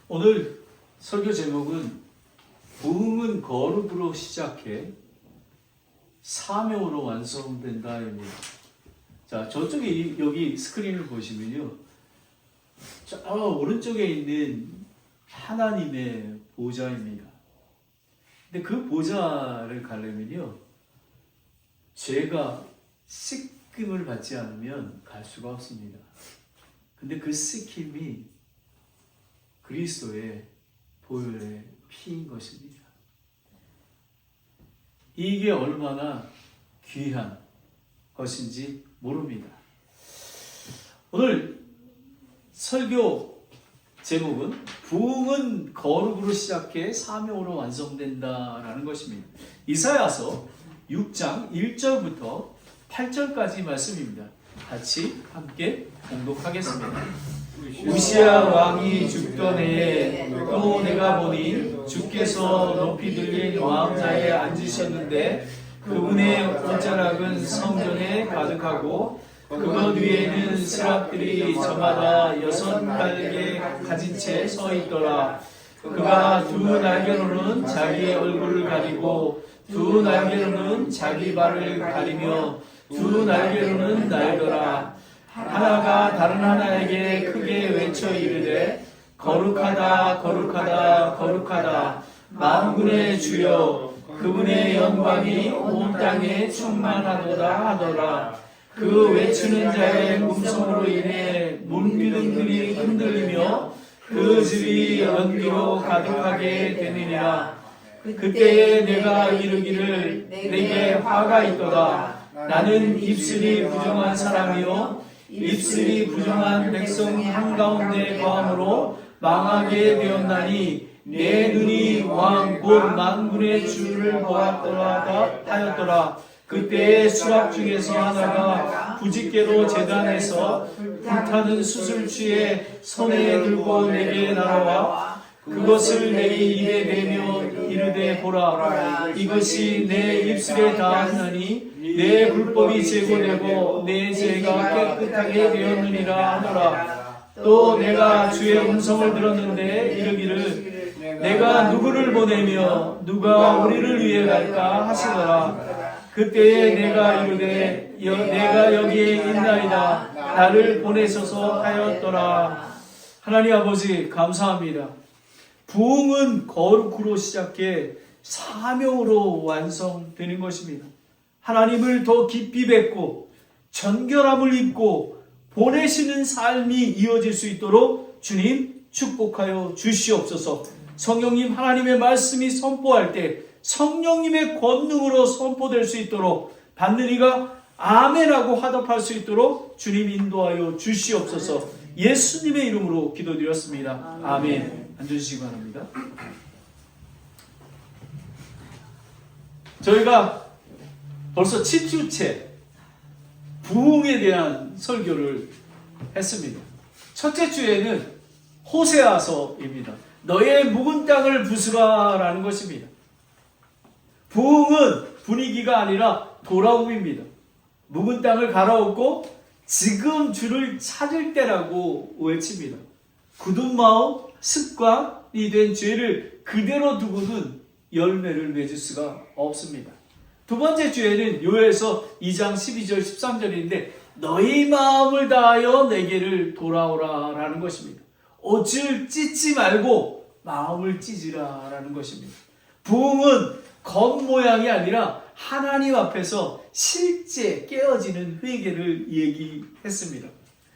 오늘 설교 제목은 부흥은 거룩으로 시작해 사명으로 완성된다입니다. 자, 저쪽에 여기 스크린을 보시면요, 저 오른쪽에 있는 하나님의 보좌입니다. 근데 그 보좌를 가려면요, 죄가 씻김을 받지 않으면 갈 수가 없습니다. 근데 그 씻김이 그리스도의 보혈의 피인 것입니다. 이게 얼마나 귀한 것인지 모릅니다. 오늘 설교 제목은 부흥은 거룩으로 시작해 사명으로 완성된다라는 것입니다. 이사야서 6장 1절부터 8절까지 말씀입니다. 같이 함께 봉독하겠습니다. 우시야 왕이 죽던 해에 또 내가 보니 주께서 높이 들린 왕자에 앉으셨는데 그분의 옷자락은 성전에 가득하고 그것 위에는 스랍들이 저마다 6갈개 가진 채 서 있더라. 그가 두 날개로는 자기의 얼굴을 가리고 두 날개로는 자기 발을 가리며 두 날개로는 날더라. 하나가 다른 하나에게 크게 외쳐 이르되 거룩하다 거룩하다 거룩하다 만군의 주여 그분의 영광이 온 땅에 충만하도다 하더라. 그 외치는 자의 음성으로 인해 문기둥들이 흔들리며 그 집이 연기로 가득하게 되느니라. 그때에 내가 이르기를 내게 화가 있도다. 나는 입술이 부정한 사람이요 입술이 부정한 백성 한가운데 거함으로 망하게 되었나니 내 눈이 왕 곧 만군의 주를 보았더라 하였더라. 그때에 수락 중에서 하나가 부짓개로 제단에서 불타는 수술취에 손에 들고 내게 날아와 그것을 내 입에 대며 이르되 보라 이것이 내 입술에 닿았나니 내 불법이 제거되고 내 죄가 깨끗하게 되었느니라 하더라. 또 내가 주의 음성을 들었는데 이르기를 내가 누구를 보내며 누가 우리를 위해 갈까 하시더라. 그때에 내가 이르되 내가 여기에 있나이다. 나를 보내소서 하였더라. 하나님 아버지 감사합니다. 부흥은 거룩으로 시작해 사명으로 완성되는 것입니다. 하나님을 더 깊이 뵙고 정결함을 입고 보내시는 삶이 이어질 수 있도록 주님 축복하여 주시옵소서. 성령님 하나님의 말씀이 선포할 때 성령님의 권능으로 선포될 수 있도록 받는 이가 아멘하고 화답할 수 있도록 주님 인도하여 주시옵소서. 예수님의 이름으로 기도드렸습니다. 아멘. 앉으시기 바랍니다. 저희가 벌써 7주째 부흥에 대한 설교를 했습니다. 첫째 주에는 호세아서입니다. 너의 묵은 땅을 부수라라는 것입니다. 부흥은 분위기가 아니라 돌아옴입니다. 묵은 땅을 갈아엎고 지금 주를 찾을 때라고 외칩니다. 굳은 마음, 습관이 된 죄를 그대로 두고는 열매를 맺을 수가 없습니다. 두 번째 주에는 요엘서 2장 12절 13절인데 너희 마음을 다하여 내게를 돌아오라 라는 것입니다. 옷을 찢지 말고 마음을 찢으라 라는 것입니다. 부흥은 겉모양이 아니라 하나님 앞에서 실제 깨어지는 회개를 얘기했습니다.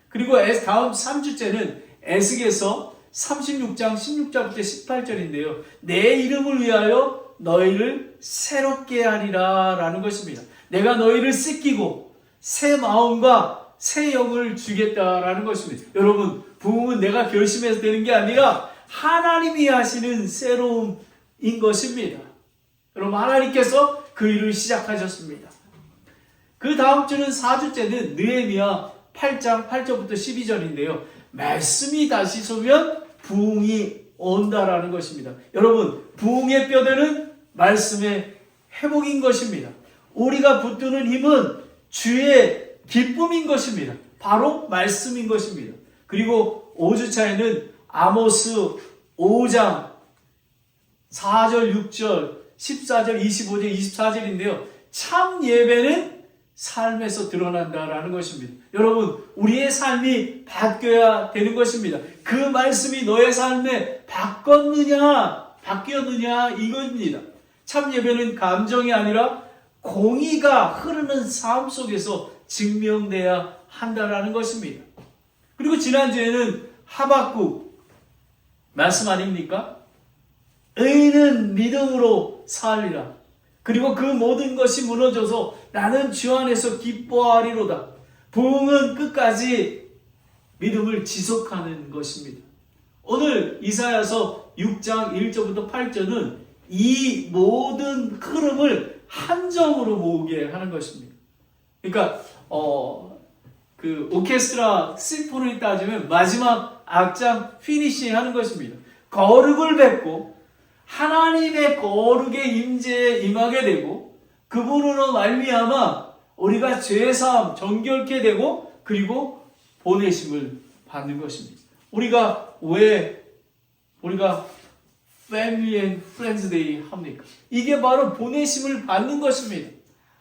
그리고 다음 3주째는 에스겔서 36장 16절부터 18절인데요. 내 이름을 위하여 너희를 새롭게 하리라 라는 것입니다. 내가 너희를 씻기고 새 마음과 새 영을 주겠다라는 것입니다. 여러분, 부흥은 내가 결심해서 되는 게 아니라 하나님이 하시는 새로움인 것입니다. 여러분, 하나님께서 그 일을 시작하셨습니다. 그 다음 주는 4주째는 느헤미야 8장 8절부터 12절인데요. 말씀이 다시 서면 부흥이 온다라는 것입니다. 여러분, 부흥의 뼈대는 말씀의 회복인 것입니다. 우리가 붙드는 힘은 주의 기쁨인 것입니다. 바로 말씀인 것입니다. 그리고 5주차에는 아모스 5장 4절, 6절, 14절, 25절, 24절인데요. 참 예배는 삶에서 드러난다라는 것입니다. 여러분, 우리의 삶이 바뀌어야 되는 것입니다. 그 말씀이 너의 삶에 바뀌었느냐 이겁니다. 참 예배는 감정이 아니라 공의가 흐르는 삶 속에서 증명돼야 한다라는 것입니다. 그리고 지난주에는 하박국 말씀 아닙니까? 의인은 믿음으로 살리라. 그리고 그 모든 것이 무너져서 나는 주 안에서 기뻐하리로다. 부흥은 끝까지 믿음을 지속하는 것입니다. 오늘 이사야서 6장 1절부터 8절은 이 모든 흐름을 한 점으로 모으게 하는 것입니다. 그러니까 그 오케스트라 심포니 따지면 마지막 악장 피니시 하는 것입니다. 거룩을 뵙고 하나님의 거룩의 임재에 임하게 되고 그분으로 말미암아 우리가 죄사함 정결케 되고 그리고 보내심을 받는 것입니다. 우리가 왜 Family and Friends Day 합니까? 이게 바로 보내심을 받는 것입니다.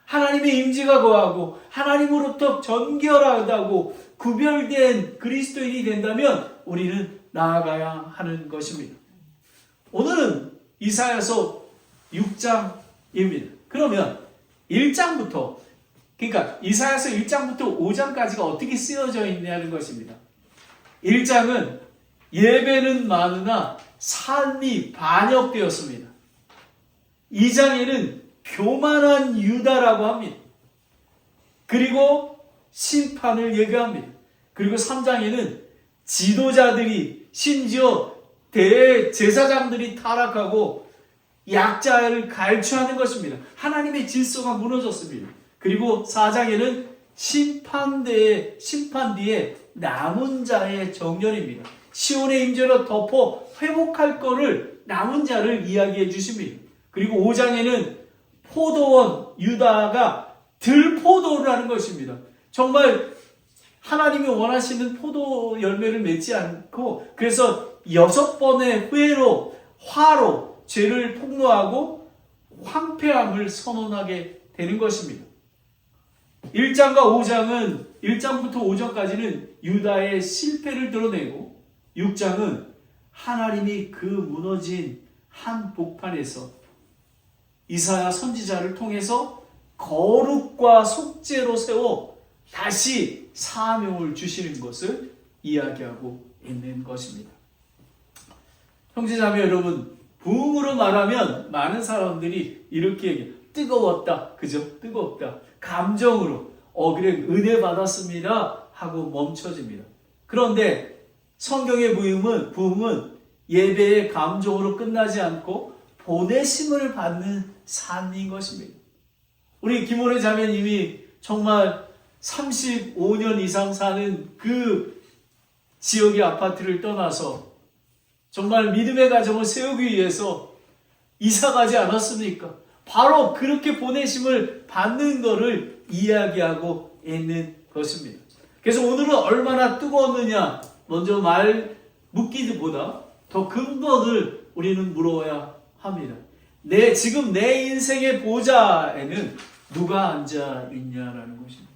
하나님의 임재가 거하고 하나님으로부터 정결하다고 구별된 그리스도인이 된다면 우리는 나아가야 하는 것입니다. 오늘은 이사야서 6장입니다. 그러면 1장부터 그러니까 이사야서 1장부터 5장까지가 어떻게 쓰여져 있냐는 것입니다. 1장은 예배는 많으나 삶이 반역되었습니다. 2장에는 교만한 유다라고 합니다. 그리고 심판을 예고합니다. 그리고 3장에는 지도자들이 심지어 대제사장들이 타락하고 약자를 갈취하는 것입니다. 하나님의 질서가 무너졌습니다. 그리고 4장에는 심판 뒤에 남은 자의 정렬입니다. 시온의 임재로 덮어 회복할 거를 남은 자를 이야기해 주십니다. 그리고 5장에는 포도원 유다가 들포도라는 것입니다. 정말 하나님이 원하시는 포도 열매를 맺지 않고 그래서 6번의 화로 죄를 폭로하고 황폐함을 선언하게 되는 것입니다. 1장과 5장은 1장부터 5장까지는 유다의 실패를 드러내고 6장은 하나님이 그 무너진 한 복판에서 이사야 선지자를 통해서 거룩과 속죄로 세워 다시 사명을 주시는 것을 이야기하고 있는 것입니다. 형제자매 여러분, 부흥으로 말하면 많은 사람들이 이렇게 얘기해요. 뜨거웠다. 그죠? 뜨겁다. 감정으로 그래 은혜 받았습니다 하고 멈춰집니다. 그런데 성경의 부흥은 예배의 감정으로 끝나지 않고 보내심을 받는 삶인 것입니다. 우리 김원혜 자매님이 정말 35년 이상 사는 그 지역의 아파트를 떠나서 정말 믿음의 가정을 세우기 위해서 이사가지 않았습니까? 바로 그렇게 보내심을 받는 것을 이야기하고 있는 것입니다. 그래서 오늘은 얼마나 뜨거웠느냐 먼저 묻기보다 더 근본을 우리는 물어야 합니다. 지금 내 인생의 보좌에는 누가 앉아 있냐라는 것입니다.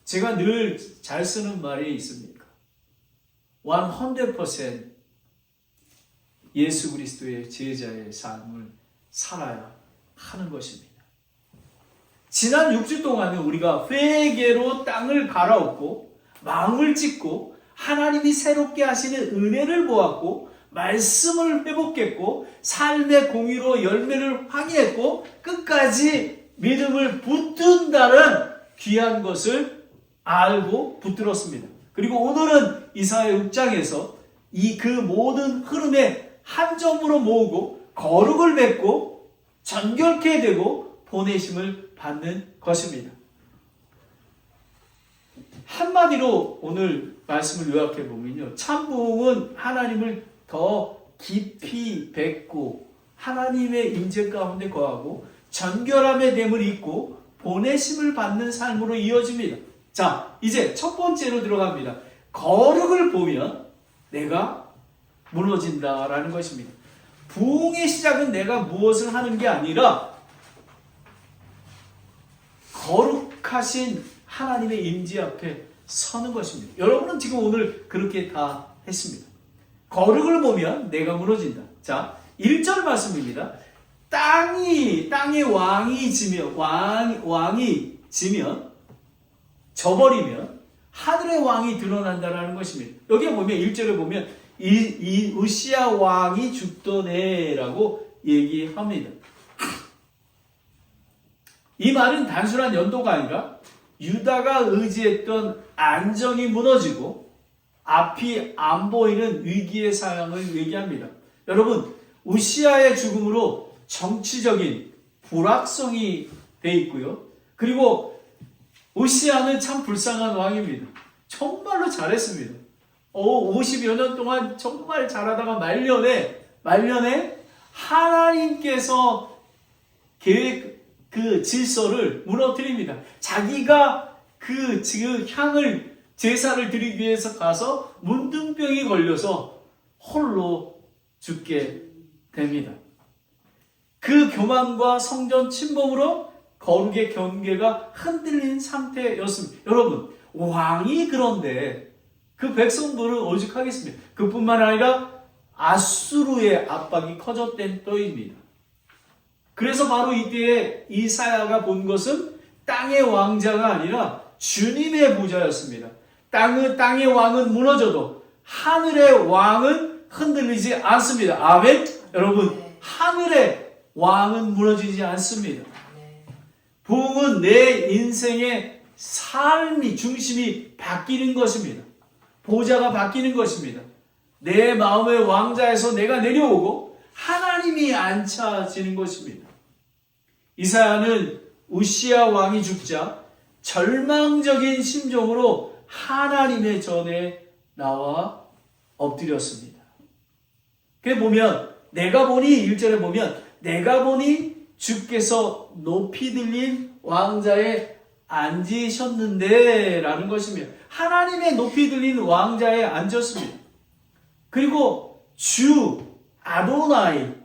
제가 늘 잘 쓰는 말이 있습니까? 100% 예수 그리스도의 제자의 삶을 살아야 하는 것입니다. 지난 6주 동안은 우리가 회개로 땅을 갈아엎고 마음을 찢고 하나님이 새롭게 하시는 은혜를 보았고 말씀을 회복했고 삶의 공의로 열매를 확인했고 끝까지 믿음을 붙든다는 귀한 것을 알고 붙들었습니다. 그리고 오늘은 이사야 6장에서 그 모든 흐름에 한 점으로 모으고 거룩을 맺고 정결케 되고 보내심을 받는 것입니다. 한마디로 오늘 말씀을 요약해 보면요. 참 부흥은 하나님을 더 깊이 뵙고 하나님의 임재 가운데 거하고 정결함의 됨을 입고 보내심을 받는 삶으로 이어집니다. 자, 이제 첫 번째로 들어갑니다. 거룩을 보면 내가 무너진다라는 것입니다. 부흥의 시작은 내가 무엇을 하는 게 아니라 거룩하신 하나님의 임재 앞에 서는 것입니다. 여러분은 지금 오늘 그렇게 다 했습니다. 거룩을 보면 내가 무너진다. 자, 1절 말씀입니다. 땅의 왕이 지면 져버리면 하늘의 왕이 드러난다라는 것입니다. 여기에 보면 1절에 보면 이 우시야 왕이 죽더네라고 얘기합니다. 이 말은 단순한 연도가 아니라 유다가 의지했던 안정이 무너지고 앞이 안 보이는 위기의 상황을 얘기합니다. 여러분, 우시야의 죽음으로 정치적인 불확성이 돼 있고요. 그리고 우시야는 참 불쌍한 왕입니다. 정말로 잘했습니다. 50여 년 동안 정말 잘하다가 말년에 하나님께서 그 질서를 무너뜨립니다. 자기가 그 제사를 드리기 위해서 가서 문둥병이 걸려서 홀로 죽게 됩니다. 그 교만과 성전 침범으로 거룩의 경계가 흔들린 상태였습니다. 여러분, 왕이 그런데 그 백성들은 오죽하겠습니까? 그뿐만 아니라 아수르의 압박이 커졌던 때입니다. 그래서 바로 이때에 이사야가 본 것은 땅의 왕자가 아니라 주님의 보좌였습니다. 땅의 왕은 무너져도 하늘의 왕은 흔들리지 않습니다. 아멘? 여러분, 하늘의 왕은 무너지지 않습니다. 부흥은 내 인생의 삶이 중심이 바뀌는 것입니다. 보좌가 바뀌는 것입니다. 내 마음의 왕자에서 내가 내려오고 하나님이 앉혀지는 것입니다. 이사야는 우시야 왕이 죽자 절망적인 심정으로 하나님의 전에 나와 엎드렸습니다. 그게 보면 내가 보니 1절에 보면 내가 보니 주께서 높이 들린 왕자에 앉으셨는데 라는 것이며 하나님의 높이 들린 왕자에 앉았습니다. 그리고 주 아도나이는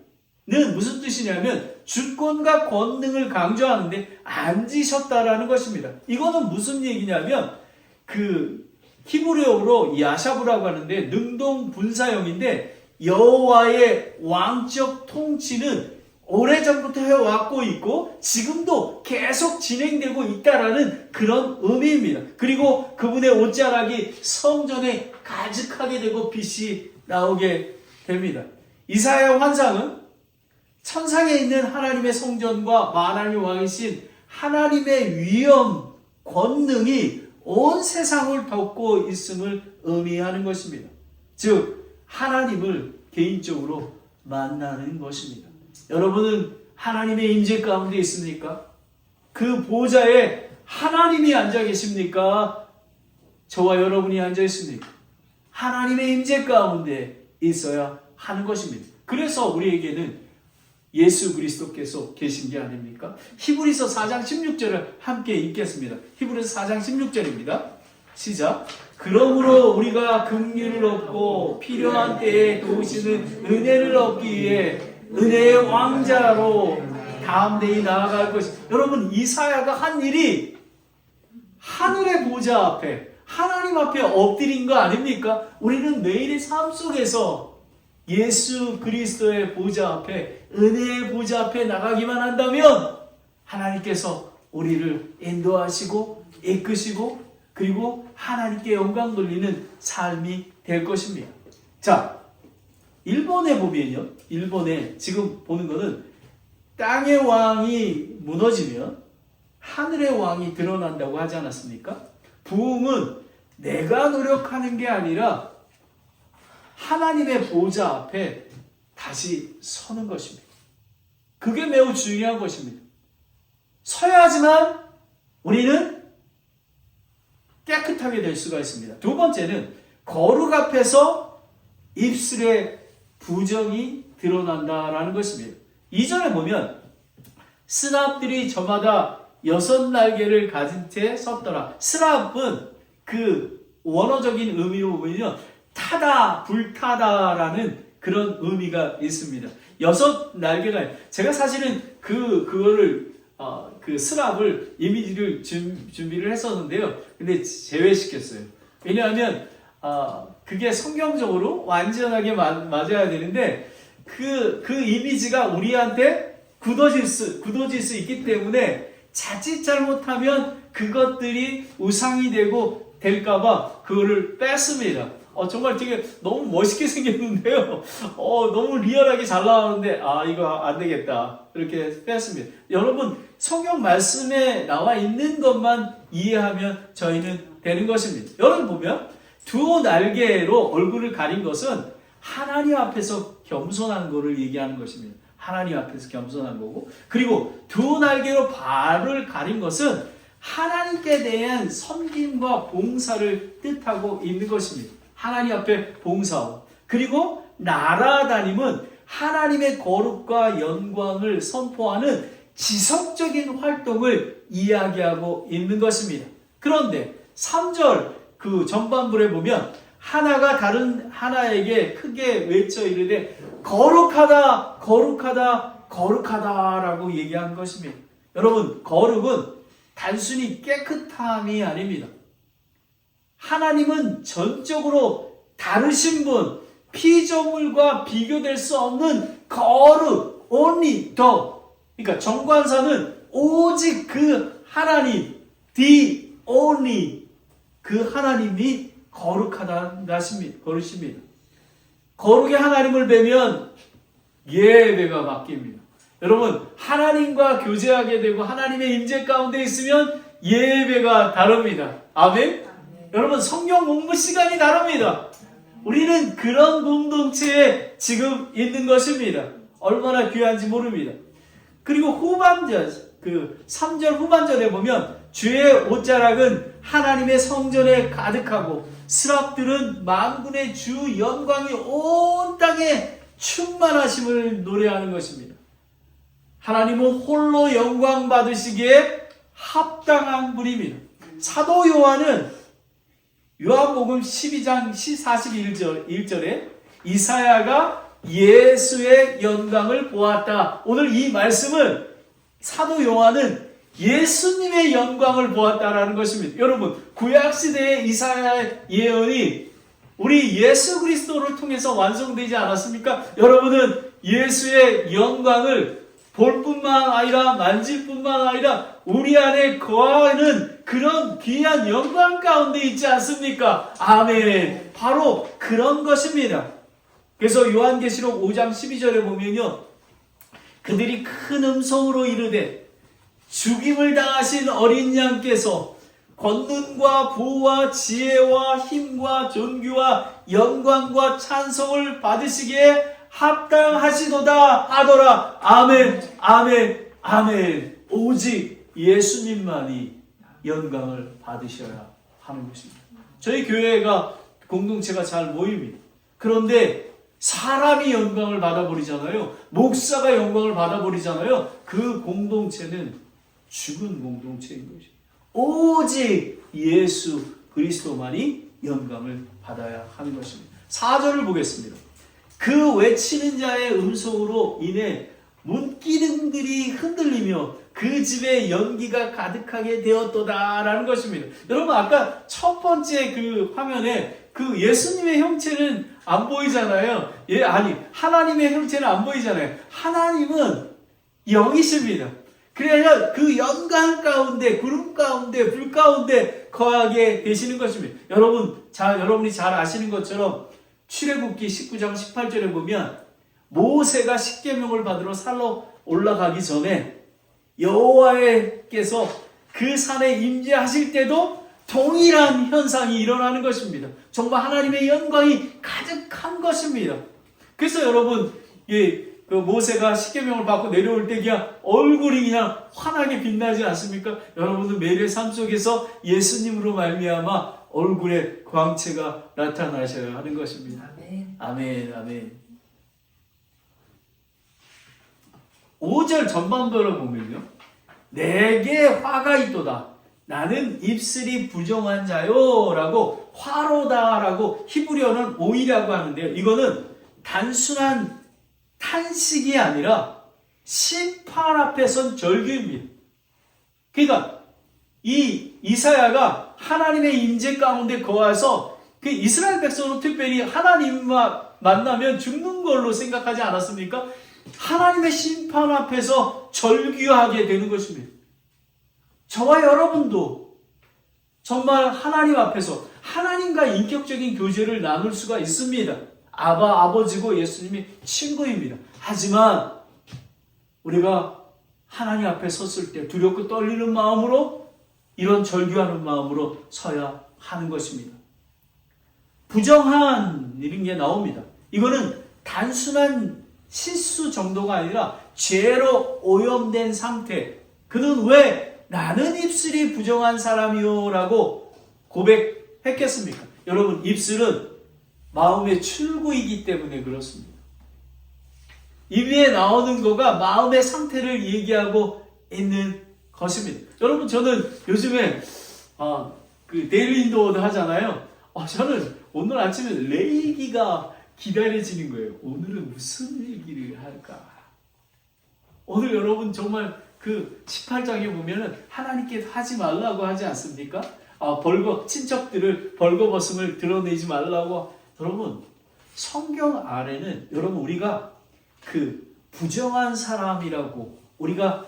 무슨 뜻이냐면 주권과 권능을 강조하는데 앉으셨다라는 것입니다. 이거는 무슨 얘기냐면 그 히브리어로 야샤브라고 하는데 능동분사형인데 여호와의 왕적 통치는 오래전부터 해왔고 있고 지금도 계속 진행되고 있다라는 그런 의미입니다. 그리고 그분의 옷자락이 성전에 가득하게 되고 빛이 나오게 됩니다. 이사야의 환상은 천상에 있는 하나님의 성전과 만왕의 왕이신 하나님의 위엄, 권능이 온 세상을 덮고 있음을 의미하는 것입니다. 즉 하나님을 개인적으로 만나는 것입니다. 여러분은 하나님의 임재 가운데 있습니까? 그 보좌에 하나님이 앉아 계십니까? 저와 여러분이 앉아 있습니까? 하나님의 임재 가운데 있어야 하는 것입니다. 그래서 우리에게는 예수 그리스도께서 계신 게 아닙니까? 히브리서 4장 16절을 함께 읽겠습니다. 히브리서 4장 16절입니다. 시작. 그러므로 우리가 긍휼을 얻고 필요한 때에 도우시는 은혜를 얻기 위해 은혜의 왕자로 다음 대에 나아갈 것입니다. 여러분, 이사야가 한 일이 하늘의 보좌 앞에 하나님 앞에 엎드린 거 아닙니까? 우리는 매일의 삶 속에서 예수 그리스도의 보좌 앞에 은혜의 보좌 앞에 나가기만 한다면 하나님께서 우리를 인도하시고 이끄시고 그리고 하나님께 영광 돌리는 삶이 될 것입니다. 자, 일본에 보면요. 일본에 지금 보는 거는 땅의 왕이 무너지면 하늘의 왕이 드러난다고 하지 않았습니까? 부흥은 내가 노력하는 게 아니라 하나님의 보좌 앞에 다시 서는 것입니다. 그게 매우 중요한 것입니다. 서야 하지만 우리는 깨끗하게 될 수가 있습니다. 두 번째는 거룩 앞에서 입술에 부정이 드러난다라는 것입니다. 2절에 보면 스랍들이 저마다 6날개를 가진 채 섰더라. 스랍은 그 원어적인 의미로 보면 타다, 불타다라는 그런 의미가 있습니다. 6날개가, 제가 사실은 그거를, 그 스랍을, 이미지를 준비를 했었는데요. 근데 제외시켰어요. 왜냐하면, 그게 성경적으로 완전하게 맞아야 되는데, 그 이미지가 우리한테 굳어질 수 있기 때문에 자칫 잘못하면 그것들이 우상이 되고 될까봐 그거를 뺐습니다. 정말 되게 너무 멋있게 생겼는데요. 너무 리얼하게 잘 나오는데, 이거 안 되겠다. 이렇게 뺐습니다. 여러분, 성경 말씀에 나와 있는 것만 이해하면 저희는 되는 것입니다. 여러분 보면, 2날개로 얼굴을 가린 것은 하나님 앞에서 겸손한 것을 얘기하는 것입니다. 하나님 앞에서 겸손한 거고, 그리고 2날개로 발을 가린 것은 하나님께 대한 섬김과 봉사를 뜻하고 있는 것입니다. 하나님 앞에 봉사하고, 그리고 날아다님은 하나님의 거룩과 영광을 선포하는 지속적인 활동을 이야기하고 있는 것입니다. 그런데 3절 그 전반부에 보면 하나가 다른 하나에게 크게 외쳐 이르되 거룩하다, 거룩하다, 거룩하다라고 얘기한 것입니다. 여러분, 거룩은 단순히 깨끗함이 아닙니다. 하나님은 전적으로 다르신 분, 피조물과 비교될 수 없는 거룩, only the. 그러니까 정관사는 오직 그 하나님, the only 그 하나님이 거룩하십니다. 거룩의 하나님을 뵈면 예배가 바뀝니다. 여러분, 하나님과 교제하게 되고 하나님의 임재 가운데 있으면 예배가 다릅니다. 아멘? 여러분, 성경 공부 시간이 다릅니다. 우리는 그런 공동체에 지금 있는 것입니다. 얼마나 귀한지 모릅니다. 그리고 후반절, 3절 후반절에 보면 주의 옷자락은 하나님의 성전에 가득하고 스랍들은 만군의 주 영광이 온 땅에 충만하심을 노래하는 것입니다. 하나님은 홀로 영광 받으시기에 합당한 분입니다. 사도 요한은 요한복음 12장 41절에 이사야가 예수의 영광을 보았다. 오늘 이 말씀은 사도 요한은 예수님의 영광을 보았다라는 것입니다. 여러분, 구약시대의 이사야의 예언이 우리 예수 그리스도를 통해서 완성되지 않았습니까? 여러분은 예수의 영광을 볼 뿐만 아니라 만질 뿐만 아니라 우리 안에 거하는 그런 귀한 영광 가운데 있지 않습니까? 아멘. 바로 그런 것입니다. 그래서 요한계시록 5장 12절에 보면요, 그들이 큰 음성으로 이르되 죽임을 당하신 어린 양께서 권능과 부와 지혜와 힘과 존귀와 영광과 찬송을 받으시기에 합당하시도다 하더라. 아멘, 아멘, 아멘. 오직 예수님만이 영광을 받으셔야 하는 것입니다. 저희 교회가 공동체가 잘 모입니다. 그런데 사람이 영광을 받아버리잖아요. 목사가 영광을 받아버리잖아요. 그 공동체는 죽은 공동체인 것입니다. 오직 예수 그리스도만이 영광을 받아야 하는 것입니다. 4절을 보겠습니다. 그 외치는 자의 음성으로 인해 문기둥들이 흔들리며 그 집에 연기가 가득하게 되었도다라는 것입니다. 여러분, 아까 첫 번째 그 화면에 그 예수님의 형체는 안 보이잖아요. 하나님의 형체는 안 보이잖아요. 하나님은 영이십니다. 그래야 그 영광 가운데, 구름 가운데, 불 가운데 거하게 되시는 것입니다. 여러분이 잘 아시는 것처럼 출애굽기 19장 18절에 보면 모세가 십계명을 받으러 산으로 올라가기 전에 여호와께서 그 산에 임재하실 때도 동일한 현상이 일어나는 것입니다. 정말 하나님의 영광이 가득한 것입니다. 그래서 여러분, 그 모세가 십계명을 받고 내려올 때 그냥 얼굴이 그냥 환하게 빛나지 않습니까? 여러분은 매일의 삶 속에서 예수님으로 말미암아 얼굴에 광채가 나타나셔야 하는 것입니다. 아멘. 아멘, 아멘. 5절 전반부를 보면요, 내게 화가 있도다. 나는 입술이 부정한 자요 라고 화로다라고 히브리어는 오이라고 하는데요. 이거는 단순한 탄식이 아니라 심판 앞에 선 절규입니다. 그러니까 이 이사야가 하나님의 임재 가운데 거해서 그 이스라엘 백성은 특별히 하나님과 만나면 죽는 걸로 생각하지 않았습니까? 하나님의 심판 앞에서 절규하게 되는 것입니다. 저와 여러분도 정말 하나님 앞에서 하나님과 인격적인 교제를 나눌 수가 있습니다. 아버지고 예수님이 친구입니다. 하지만 우리가 하나님 앞에 섰을 때 두렵고 떨리는 마음으로 이런 절규하는 마음으로 서야 하는 것입니다. 부정한 이런 게 나옵니다. 이거는 단순한 실수 정도가 아니라 죄로 오염된 상태. 그는 왜 나는 입술이 부정한 사람이요 라고 고백했겠습니까? 여러분, 입술은 마음의 출구이기 때문에 그렇습니다. 입 위에 나오는 거가 마음의 상태를 얘기하고 있는 것입니다. 여러분, 저는 요즘에 그 데일리 인도어도 하잖아요. 저는 오늘 아침에 레이기가 기다려지는 거예요. 오늘은 무슨 얘기를 할까? 오늘 여러분 정말 그 18장에 보면은 하나님께 하지 말라고 하지 않습니까? 친척들을 벌거벗음을 드러내지 말라고. 여러분, 성경 아래는 여러분 우리가 그 부정한 사람이라고 우리가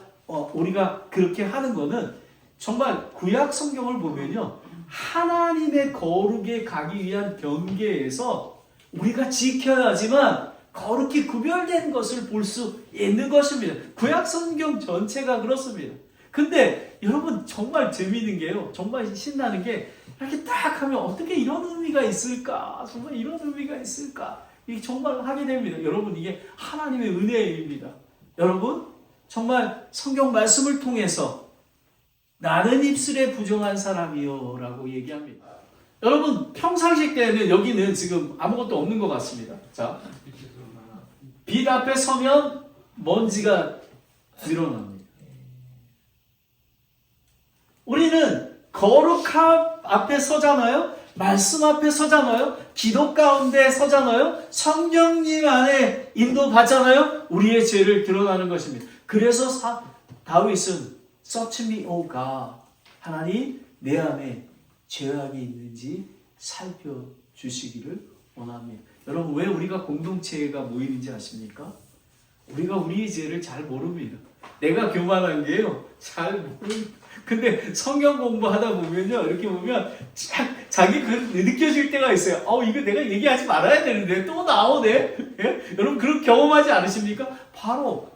그렇게 하는 거는 정말 구약 성경을 보면요, 하나님의 거룩에 가기 위한 경계에서 우리가 지켜야지만 거룩히 구별된 것을 볼 수 있는 것입니다. 구약 성경 전체가 그렇습니다. 근데 여러분 정말 재미있는 게요, 정말 신나는 게 이렇게 딱 하면 어떻게 이런 의미가 있을까? 정말 이런 의미가 있을까? 이게 정말 하게 됩니다. 여러분, 이게 하나님의 은혜입니다. 여러분, 정말 성경 말씀을 통해서 나는 입술에 부정한 사람이요 라고 얘기합니다. 여러분, 평상시 때는 여기는 지금 아무것도 없는 것 같습니다. 자, 빛 앞에 서면 먼지가 드러납니다. 우리는 거룩함 앞에 서잖아요. 말씀 앞에 서잖아요. 기도 가운데 서잖아요. 성령님 안에 인도받잖아요. 우리의 죄를 드러나는 것입니다. 그래서 다윗은 Search me, O God. 하나님, 내 안에 죄악이 있는지 살펴주시기를 원합니다. 여러분, 왜 우리가 공동체가 모이는지 아십니까? 우리가 우리의 죄를 잘 모릅니다. 내가 교만한 게요, 잘 모릅니다. 근데 성경 공부하다 보면요, 이렇게 보면 자기 느껴질 때가 있어요. 이거 내가 얘기하지 말아야 되는데 또 나오네. 예? 여러분, 그런 경험하지 않으십니까? 바로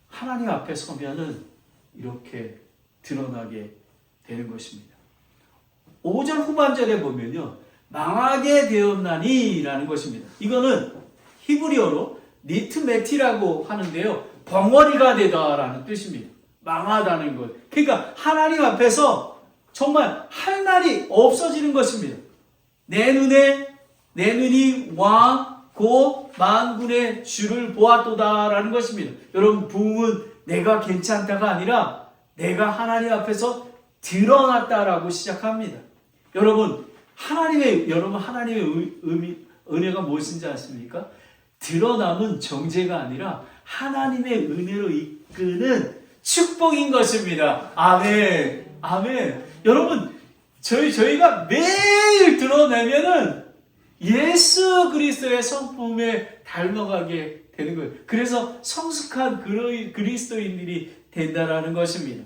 하나님 앞에 서면은 이렇게 드러나게 되는 것입니다. 5절 후반절에 보면요, 망하게 되었나니 라는 것입니다. 이거는 히브리어로 니트메티라고 하는데요, 벙어리가 되다라는 뜻입니다. 망하다는 것. 그러니까 하나님 앞에서 정말 할 말이 없어지는 것입니다. 내 눈이 곧 만군의 주를 보았도다라는 것입니다. 여러분, 부흥은 내가 괜찮다가 아니라 내가 하나님 앞에서 드러났다라고 시작합니다. 여러분, 하나님의 은혜가 무엇인지 아십니까? 드러남은 정죄가 아니라 하나님의 은혜로 이끄는 축복인 것입니다. 아멘. 아멘. 여러분, 저희가 매일 드러내면은 예수 그리스도의 성품에 닮아가게 되는 거예요. 그래서 성숙한 그리스도인들이 된다라는 것입니다.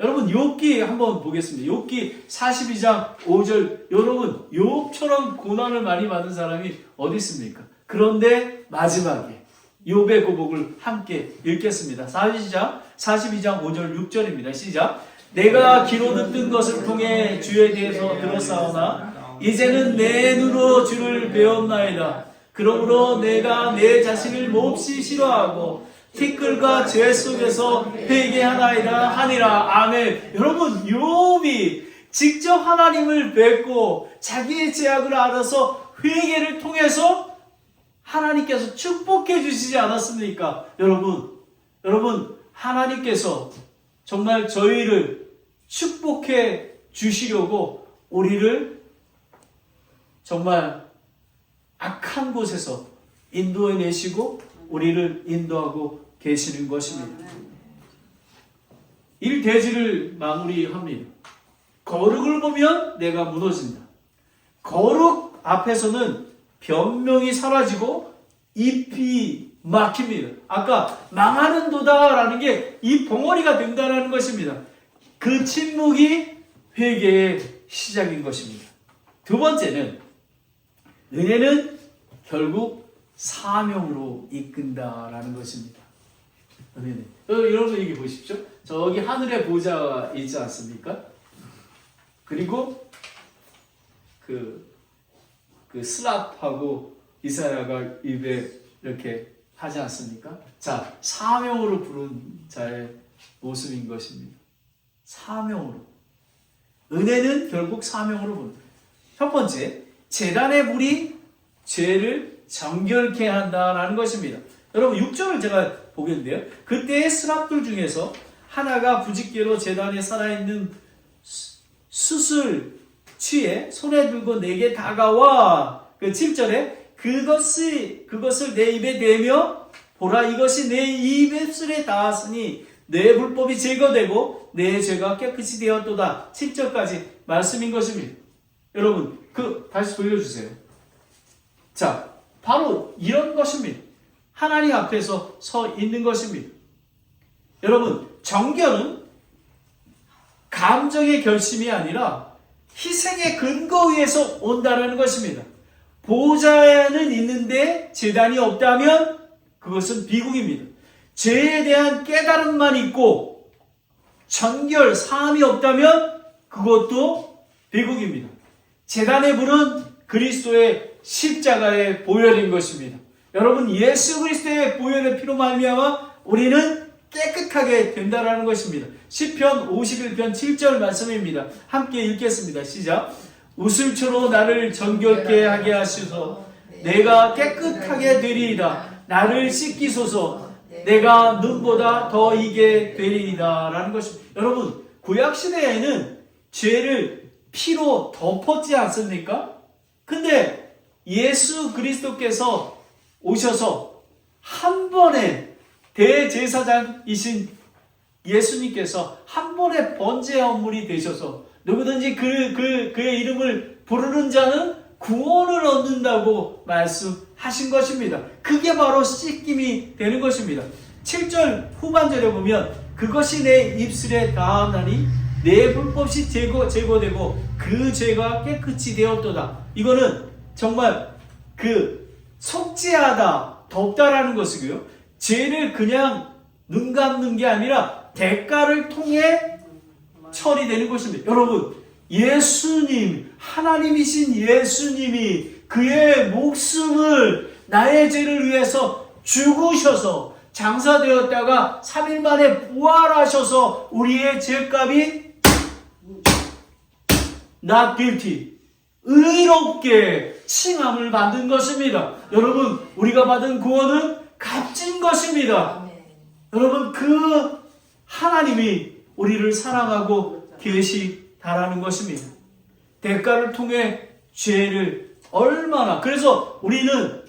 여러분, 욥기 한번 보겠습니다. 욥기 42장 5절. 여러분, 욥처럼 고난을 많이 받은 사람이 어디 있습니까? 그런데 마지막에 욥의 고백을 함께 읽겠습니다. 42장 5절 6절입니다. 시작. 내가 귀로 듣는 것을 통해 주에 대해서 들었사오나 이제는 내 눈으로 주를 배웠나이다. 그러므로 내가 내 자신을 몹시 싫어하고 티끌과 죄 속에서 회개하나이다 하니라. 아멘. 여러분, 욥이 직접 하나님을 뵙고 자기의 죄악을 알아서 회개를 통해서 하나님께서 축복해 주시지 않았습니까? 여러분, 하나님께서 정말 저희를 축복해 주시려고 우리를 정말 악한 곳에서 인도해 내시고 우리를 인도하고 계시는 것입니다. 1대지를 마무리합니다. 거룩을 보면 내가 무너진다. 거룩 앞에서는 변명이 사라지고 입이 막힙니다. 아까 망하는도다라는 게 이 봉어리가 된다는 것입니다. 그 침묵이 회개의 시작인 것입니다. 두 번째는 은혜는 결국 사명으로 이끈다라는 것입니다. 은혜는. 여러분 여기 보십시오. 저기 하늘의 보좌가 있지 않습니까? 그리고 그 스랍하고 이사야가 입에 이렇게 하지 않습니까? 자, 사명으로 부른 자의 모습인 것입니다. 사명으로. 은혜는 결국 사명으로 부른다. 첫 번째, 제단의 불이 죄를 정결케 한다라는 것입니다. 여러분 6절을 제가 보겠는데요. 그때의 스랍들 중에서 하나가 부짓개로 제단에 살아있는 숯을 취해 손에 들고 내게 다가와. 그 7절에 그것을 내 입에 대며 보라 이것이 내 입술에 닿았으니 내 불법이 제거되고 내 죄가 깨끗이 되었도다. 7절까지 말씀인 것입니다. 여러분 다시 돌려주세요. 자, 바로 이런 것입니다. 하나님 앞에서 서 있는 것입니다. 여러분 정결은 감정의 결심이 아니라 희생의 근거 위에서 온다는 것입니다. 보좌는 있는데 제단이 없다면 그것은 비극입니다. 죄에 대한 깨달음만 있고 정결, 사함이 없다면 그것도 비극입니다. 제단의 불은 그리스도의 십자가의 보혈인 것입니다. 여러분 예수 그리스도의 보혈의 피로 말미암아 우리는 깨끗하게 된다라는 것입니다. 시편 51편 7절 말씀입니다. 함께 읽겠습니다. 시작. 우슬초로 나를 정결케 하게 하시소서. 내가 깨끗하게 되리이다. 나를 씻기소서. 내가 눈보다 더 이게 되리이다 라는 것입니다. 여러분 구약시대에는 죄를 피로 덮었지 않습니까? 근데 예수 그리스도께서 오셔서 한 번에 대제사장이신 예수님께서 한 번에 번제 헌물이 되셔서 누구든지 그의 이름을 부르는 자는 구원을 얻는다고 말씀하신 것입니다. 그게 바로 씻김이 되는 것입니다. 7절 후반절에 보면 그것이 내 입술에 닿았나니 내 불법이 제거되고 그 죄가 깨끗이 되었도다. 이거는 정말 속죄하다, 덮다라는 것이고요. 죄를 그냥 눈 감는 게 아니라 대가를 통해 처리되는 것입니다. 여러분 예수님, 하나님이신 예수님이 그의 목숨을 나의 죄를 위해서 죽으셔서 장사되었다가 3일 만에 부활하셔서 우리의 죄값이 not guilty, 의롭게 칭함을 받은 것입니다. 여러분 우리가 받은 구원은 값진 것입니다. 여러분 그 하나님이 우리를 사랑하고 계시다라는 것입니다. 대가를 통해 죄를 얼마나, 그래서 우리는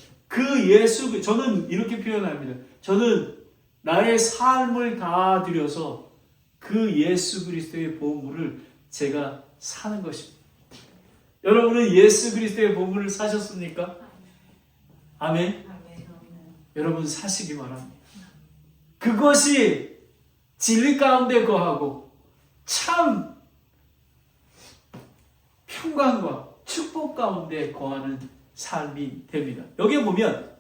저는 이렇게 표현합니다. 저는 나의 삶을 다 들여서 그 예수 그리스도의 보물을 제가 사는 것입니다. 여러분은 예수 그리스도의 보물을 사셨습니까? 아멘. 여러분 사시기 바랍니다. 그것이 진리 가운데 거하고 참 평강과 축복 가운데 거하는 삶이 됩니다. 여기에 보면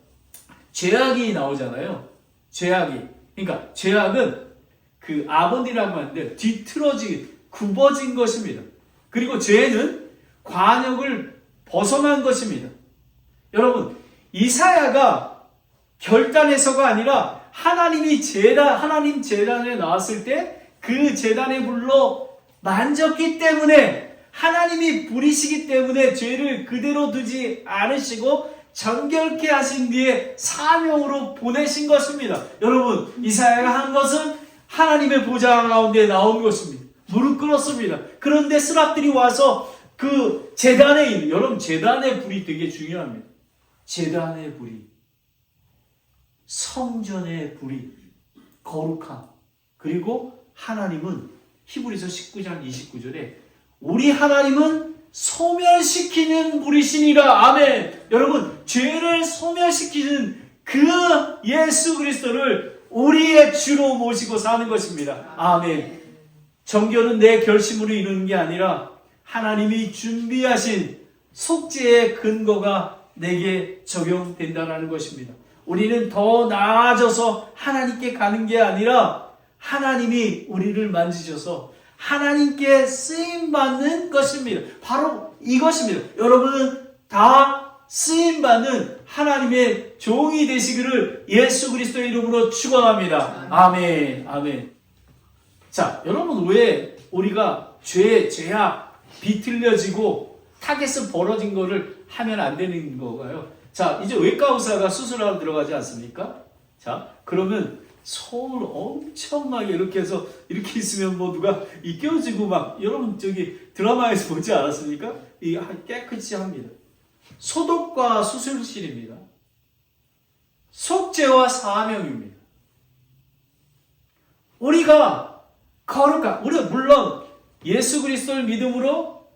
죄악이 나오잖아요. 죄악이. 그러니까 죄악은 그 아본이라고 하는데 굽어진 것입니다. 그리고 죄는 관역을 벗어난 것입니다. 여러분 이사야가 결단해서가 아니라 하나님 제단에 나왔을 때 그 제단의 불로 만졌기 때문에 하나님이 불이시기 때문에 죄를 그대로 두지 않으시고 정결케 하신 뒤에 사명으로 보내신 것입니다. 여러분 이사야가 한 것은 하나님의 보좌 가운데 나온 것입니다. 불을 끌었습니다. 그런데 스랍들이 와서 그 제단에 있는, 여러분 제단의 불이 되게 중요합니다. 제단의 불이, 성전의 불이, 거룩함. 그리고 하나님은 히브리서 19장 29절에 우리 하나님은 소멸시키는 불이시니라. 아멘. 여러분, 죄를 소멸시키는 그 예수 그리스도를 우리의 주로 모시고 사는 것입니다. 아멘. 정결은 내 결심으로 이루는 게 아니라 하나님이 준비하신 속죄의 근거가 내게 적용된다는 것입니다. 우리는 더 나아져서 하나님께 가는 게 아니라 하나님이 우리를 만지셔서 하나님께 쓰임받는 것입니다. 바로 이것입니다. 여러분은 다 쓰임받는 하나님의 종이 되시기를 예수 그리스도의 이름으로 축원합니다. 아멘. 아멘. 자, 여러분 왜 우리가 죄악, 비틀려지고 타겟은 벌어진 거를 하면 안 되는 거가요? 자, 이제 외과 의사가 수술하러 들어가지 않습니까? 자, 그러면 손을 엄청나게 이렇게 해서 이렇게 있으면 뭐 누가 껴지고 막, 여러분 저기 드라마에서 보지 않았습니까? 이 깨끗이 합니다. 소독과 수술실입니다. 속죄와 사명입니다. 우리가 거룩한, 우리가 물론 예수 그리스도를 믿음으로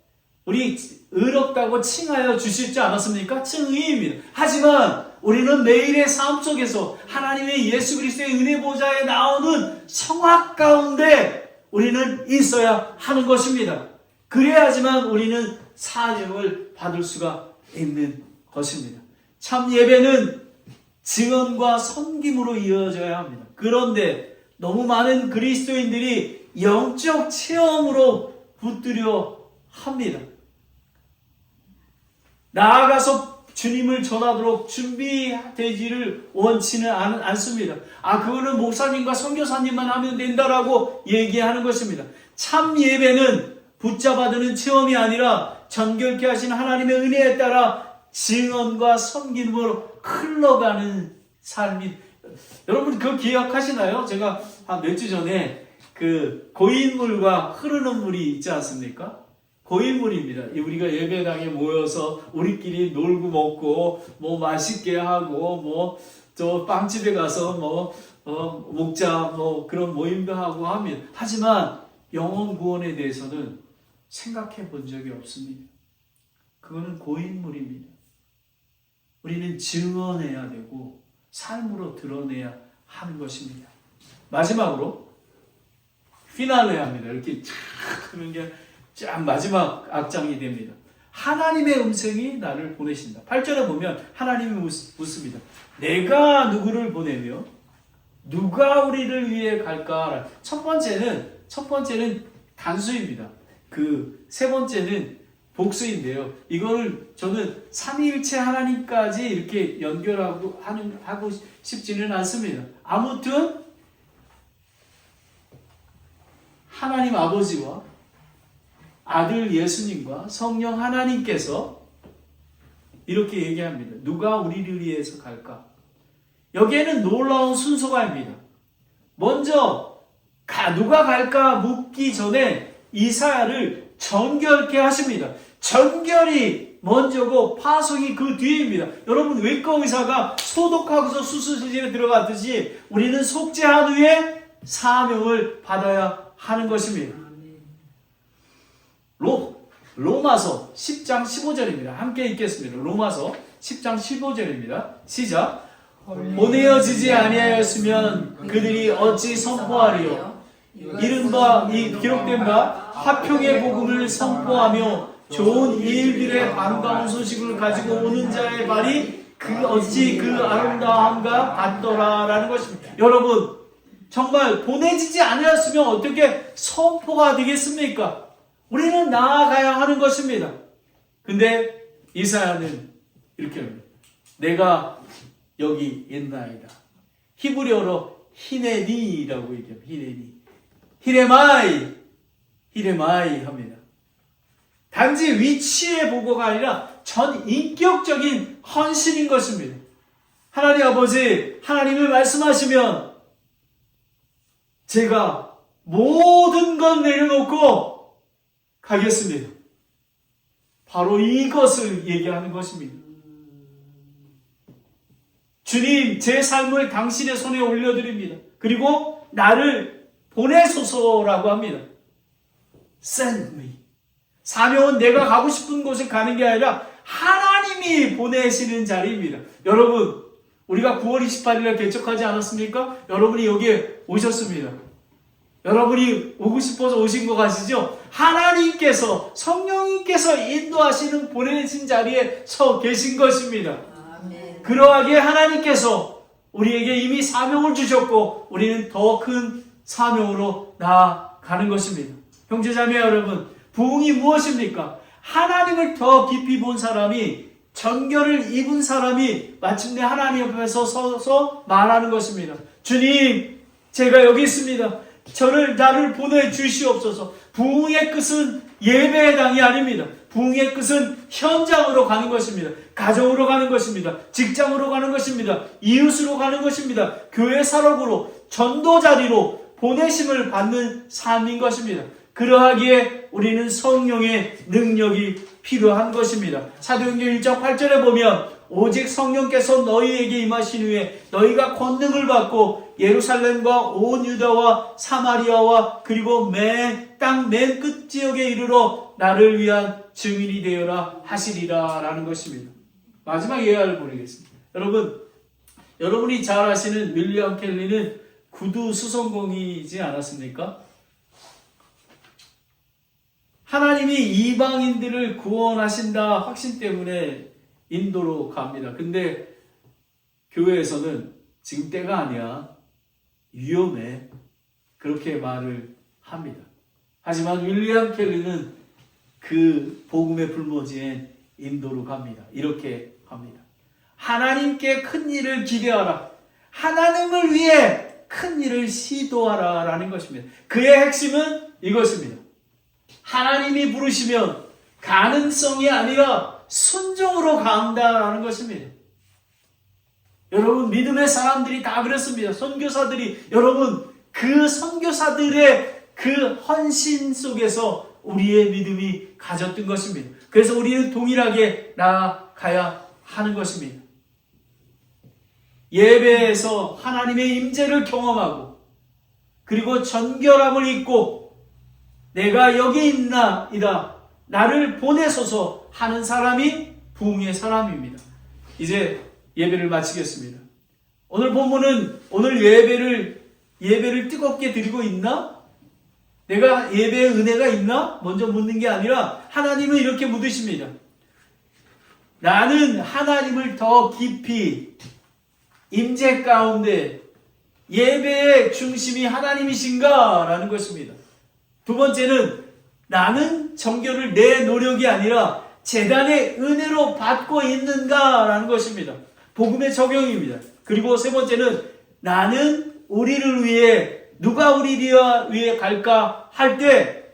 우리 의롭다고 칭하여 주시지 않았습니까? 칭의입니다. 하지만 우리는 매일의 삶 속에서 하나님의 예수 그리스도의 은혜 보좌에 나오는 성악 가운데 우리는 있어야 하는 것입니다. 그래야지만 우리는 사명을 받을 수가 있는 것입니다. 참 예배는 증언과 섬김으로 이어져야 합니다. 그런데 너무 많은 그리스도인들이 영적 체험으로 붙들려 합니다. 나아가서 주님을 전하도록 준비되지를 원치는 않습니다. 그거는 목사님과 선교사님만 하면 된다라고 얘기하는 것입니다. 참 예배는 붙잡아두는 체험이 아니라 정결케 하신 하나님의 은혜에 따라 증언과 섬김으로 흘러가는 삶이. 여러분 그거 기억하시나요? 제가 한 몇 주 전에 그 고인물과 흐르는 물이 있지 않습니까? 고인물입니다. 우리가 예배당에 모여서 우리끼리 놀고 먹고 뭐 맛있게 하고 뭐 저 빵집에 가서 먹자 뭐 그런 모임도 하고 합니다. 하지만 영혼 구원에 대해서는 생각해 본 적이 없습니다. 그거는 고인물입니다. 우리는 증언해야 되고 삶으로 드러내야 하는 것입니다. 마지막으로 피날레 합니다. 이렇게 쫙 하는 게 쫙 마지막 악장이 됩니다. 하나님의 음성이 나를 보내신다. 8절에 보면 하나님이 묻습니다. 내가 누구를 보내며 누가 우리를 위해 갈까? 첫 번째는 단수입니다. 그 세 번째는 복수인데요. 이거를 저는 삼위일체 하나님까지 이렇게 연결하고 하고 싶지는 않습니다. 아무튼 하나님 아버지와 아들 예수님과 성령 하나님께서 이렇게 얘기합니다. 누가 우리를 위해서 갈까? 여기에는 놀라운 순서가입니다. 먼저 누가 갈까 묻기 전에 이사야를 정결케 하십니다. 정결이 먼저고 파송이 그 뒤입니다. 여러분 외과 의사가 소독하고서 수술실에 들어갔듯이 우리는 속죄한 후에 사명을 받아야 하는 것입니다. 로마서 10장 15절입니다. 함께 읽겠습니다. 로마서 10장 15절입니다. 시작. 보내어지지 아니하였으면 그들이 어찌 선포하리요? 이른바 이 기록된 바 화평의 복음을 선포하며 좋은 일들의 반가운 소식을 가지고 오는 자의 발이 어찌 그 아름다움과 같더라라는 것입니다. 여러분 정말 보내지지 아니하였으면 어떻게 선포가 되겠습니까? 우리는 나아가야 하는 것입니다. 근데 이사야는 이렇게 합니다. 내가 여기 있나이다. 히브리어로 히네니라고 얘기합니다. 히네니. 히레마이 합니다. 단지 위치의 보고가 아니라 전 인격적인 헌신인 것입니다. 하나님 아버지, 하나님을 말씀하시면 제가 모든 것 내려놓고 가겠습니다. 바로 이것을 얘기하는 것입니다. 주님, 제 삶을 당신의 손에 올려드립니다. 그리고 나를 보내소서라고 합니다. Send me. 사명은 내가 가고 싶은 곳에 가는 게 아니라 하나님이 보내시는 자리입니다. 여러분, 우리가 9월 28일에 개척하지 않았습니까? 여러분이 여기에 오셨습니다. 여러분이 오고 싶어서 오신 거 가시죠? 하나님께서, 성령님께서 인도하시는 보내신 자리에 서 계신 것입니다. 아멘. 그러하게 하나님께서 우리에게 이미 사명을 주셨고 우리는 더 큰 사명으로 나아가는 것입니다. 형제자매 여러분, 부흥이 무엇입니까? 하나님을 더 깊이 본 사람이, 전결을 입은 사람이 마침내 하나님 앞에서 서서 말하는 것입니다. 주님, 제가 여기 있습니다. 나를 보내주시옵소서. 부흥의 끝은 예배의 당이 아닙니다. 부흥의 끝은 현장으로 가는 것입니다. 가정으로 가는 것입니다. 직장으로 가는 것입니다. 이웃으로 가는 것입니다. 교회 사역으로, 전도 자리로 보내심을 받는 삶인 것입니다. 그러하기에 우리는 성령의 능력이 필요한 것입니다. 사도행전 1장 8절에 보면 오직 성령께서 너희에게 임하신 후에 너희가 권능을 받고 예루살렘과 온 유다와 사마리아와 그리고 땅 맨 끝 지역에 이르러 나를 위한 증인이 되어라 하시리라 라는 것입니다. 마지막 예화를 보내겠습니다. 여러분이 잘 아시는 윌리엄 켈리는 구두 수성공이지 않았습니까? 하나님이 이방인들을 구원하신다 확신 때문에 인도로 갑니다. 근데 교회에서는 지금 때가 아니야, 위험해, 그렇게 말을 합니다. 하지만 윌리엄 켈리는 그 복음의 불모지엔 인도로 갑니다. 이렇게 합니다. 하나님께 큰 일을 기대하라. 하나님을 위해 큰 일을 시도하라 라는 것입니다. 그의 핵심은 이것입니다. 하나님이 부르시면 가능성이 아니라 순종으로 간다라는 것입니다. 여러분, 믿음의 사람들이 다 그랬습니다. 선교사들이, 여러분, 그 선교사들의 그 헌신 속에서 우리의 믿음이 가졌던 것입니다. 그래서 우리는 동일하게 나아가야 하는 것입니다. 예배에서 하나님의 임재를 경험하고 그리고 전결함을 입고 내가 여기 있나이다, 나를 보내소서 하는 사람이 부흥의 사람입니다. 이제 예배를 마치겠습니다. 오늘 본문은 오늘 예배를 뜨겁게 드리고 있나? 내가 예배의 은혜가 있나? 먼저 묻는 게 아니라 하나님은 이렇게 묻으십니다. 나는 하나님을 더 깊이 임재 가운데 예배의 중심이 하나님이신가? 라는 것입니다. 두 번째는 나는 정결을 내 노력이 아니라 제단의 은혜로 받고 있는가? 라는 것입니다. 복음의 적용입니다. 그리고 세 번째는 나는 우리를 위해, 누가 우리를 위해 갈까 할 때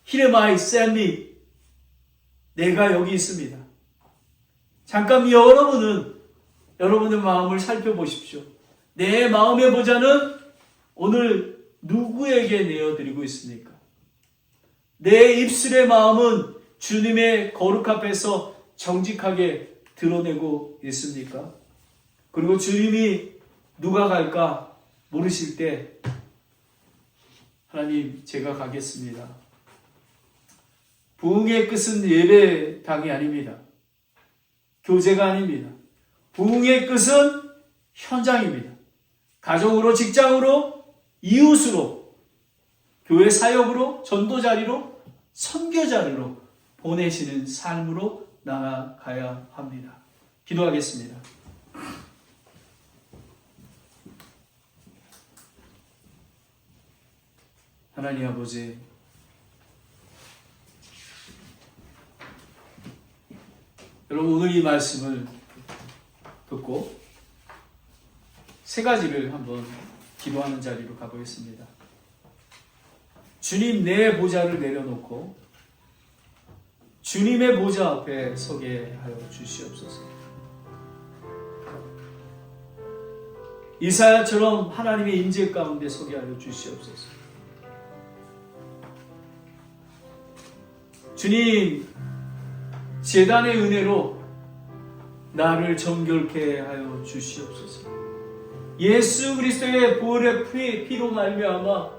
Here am I, send me. 내가 여기 있습니다. 잠깐 여러분의 마음을 살펴보십시오. 내 마음의 보좌는 오늘 누구에게 내어드리고 있습니까? 내 입술의 마음은 주님의 거룩 앞에서 정직하게 드러내고 있습니까? 그리고 주님이 누가 갈까 물으실 때 하나님, 제가 가겠습니다. 부흥의 끝은 예배당이 아닙니다. 교제가 아닙니다. 부흥의 끝은 현장입니다. 가정으로, 직장으로, 이웃으로, 교회 사역으로, 전도 자리로, 선교 자리로 보내시는 삶으로 나아가야 합니다. 기도하겠습니다. 하나님 아버지, 여러분, 오늘 이 말씀을 듣고 세 가지를 한번 기도하는 자리로 가보겠습니다. 주님, 내 보좌를 내려놓고 주님의 보좌 앞에 서게 하여 주시옵소서. 이사야처럼 하나님의 임재 가운데 서게 하여 주시옵소서. 주님, 제단의 은혜로 나를 정결케 하여 주시옵소서. 예수 그리스도의 보혈의 피로 말미암아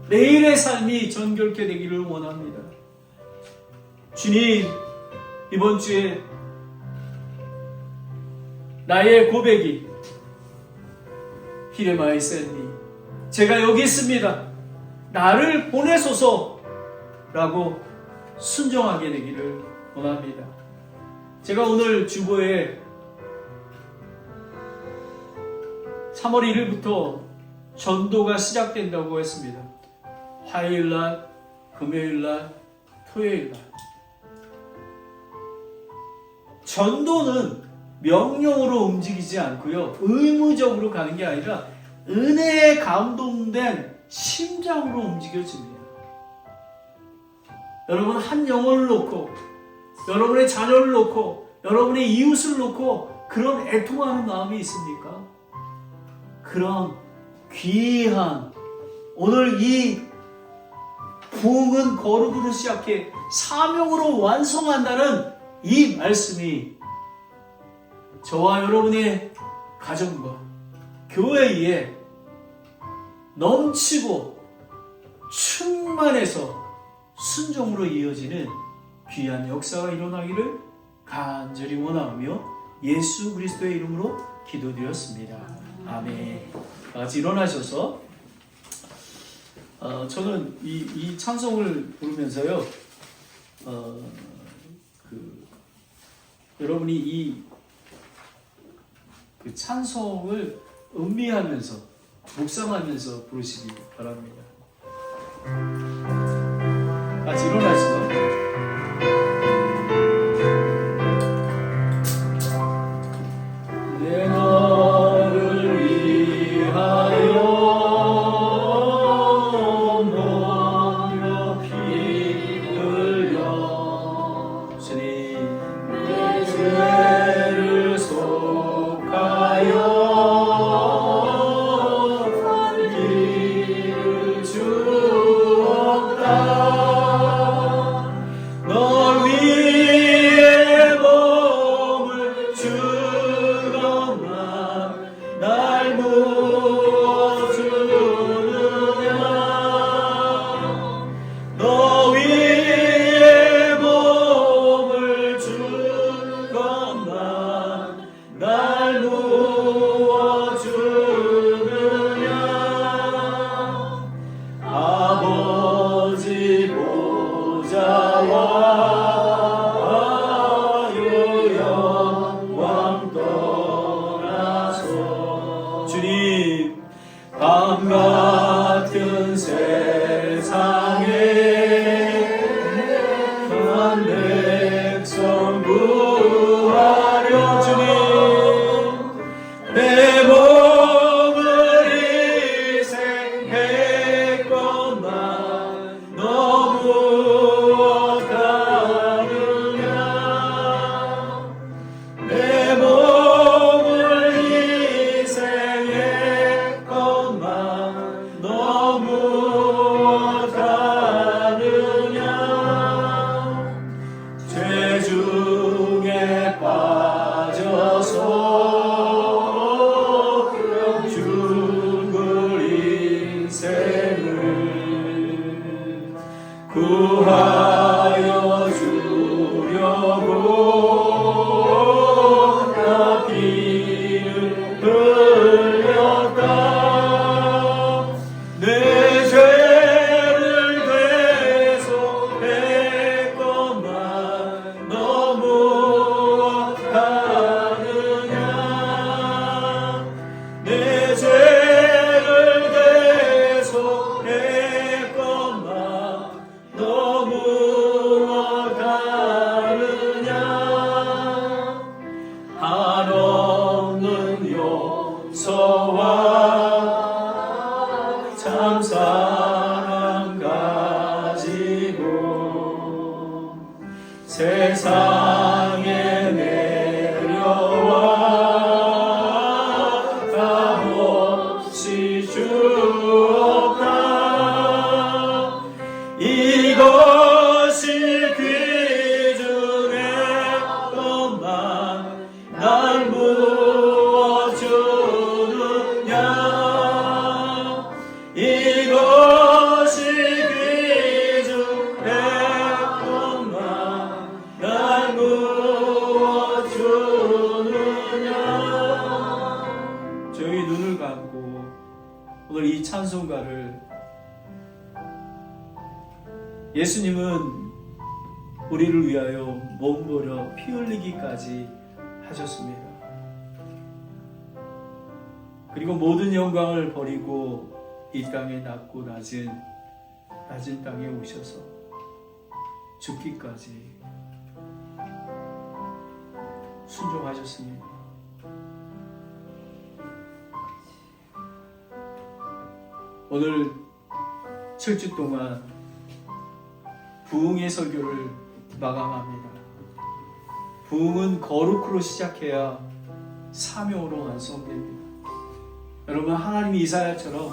내일의 삶이 정결케 되기를 원합니다. 주님, 이번 주에 나의 고백이 히레마이 셀리, 제가 여기 있습니다, 나를 보내소서라고 순종하게 되기를 원합니다. 제가 오늘 주보에 3월 1일부터 전도가 시작된다고 했습니다. 화요일날, 금요일날, 토요일날. 전도는 명령으로 움직이지 않고요, 의무적으로 가는 게 아니라 은혜에 감동된 심장으로 움직여집니다. 여러분, 한 영혼을 놓고, 여러분의 자녀를 놓고, 여러분의 이웃을 놓고 그런 애통하는 마음이 있습니까? 그런 귀한, 오늘 이 부흥은 거룩으로 시작해 사명으로 완성한다는 이 말씀이 저와 여러분의 가정과 교회에 넘치고 충만해서 순종으로 이어지는 귀한 역사가 일어나기를 간절히 원하며 예수 그리스도의 이름으로 기도드렸습니다. 아멘. 다 같이 일어나셔서 저는 이 찬송을 부르면서요, 여러분이 이 찬송을 음미하면서 묵상하면서 부르시기 바랍니다. 같이 일어나셔서 내 너를 위하여 몸며 피 흘려 주님 내 죄를 속하여 길을 주었다. 널 위해 몸을 주건만 날 무엇 주느냐. 너 위해 몸을 주건만 날 무엇 주느냐. 아버지 보좌와 영광 떠나서 주님, 밤 같은 세상에 한 백성 구하려 주님, 내 몸을 희생했건만 너 무엇 하느냐. 내 몸을 희생했건만 너 무엇 하느냐. 죄 중에 빠져서 죽을 인생을 구하여 주려고 나 피를 흘렸다. 내 죄를 대속했건만 너 무엇 하느냐. 내 죄를 대속했건만 너 무엇 하느냐. 한없는 용서와 참 사랑 가지고 세상에 내려와 값없이 주었다. 이것이 오늘 이 찬송가를 예수님은 우리를 위하여 몸버려 피 흘리기까지 하셨습니다. 그리고 모든 영광을 버리고 이 땅에 낮고 낮은 땅에 오셔서 죽기까지 순종하셨습니다. 오늘 7주 동안 부흥의 설교를 마감합니다. 부흥은 거룩으로 시작해야 사명으로 완성됩니다. 여러분, 하나님이 이사야처럼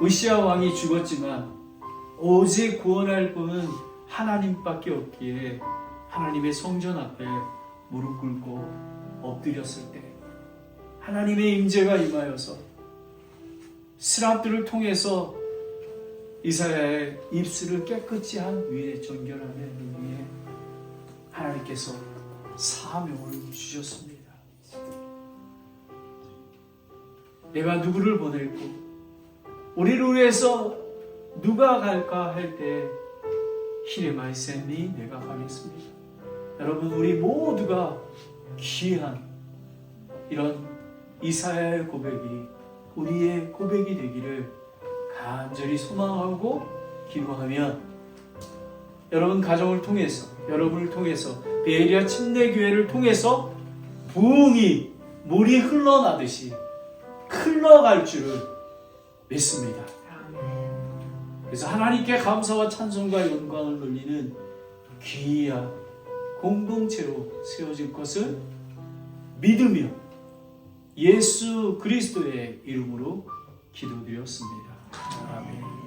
으시야 왕이 죽었지만 오직 구원할 분은 하나님밖에 없기에 하나님의 성전 앞에 무릎 꿇고 엎드렸을 때 하나님의 임재가 임하여서 스랍들을 통해서 이사야의 입술을 깨끗이 한 위에 정결함의 위에 하나님께서 사명을 주셨습니다. 내가 누구를 보낼고 우리를 위해서 누가 갈까 할 때 히레마이센니 내가 가겠습니다. 여러분, 우리 모두가 귀한 이런 이사야의 고백이 우리의 고백이 되기를 간절히 소망하고 기도하면 여러분 가정을 통해서, 여러분을 통해서, 베리아 침례교회를 통해서 부흥이 물이 흘러나듯이 흘러갈 줄을 믿습니다. 그래서 하나님께 감사와 찬송과 영광을 돌리는 귀한 공동체로 세워질 것을 믿으며 예수 그리스도의 이름으로 기도드렸습니다. 아멘.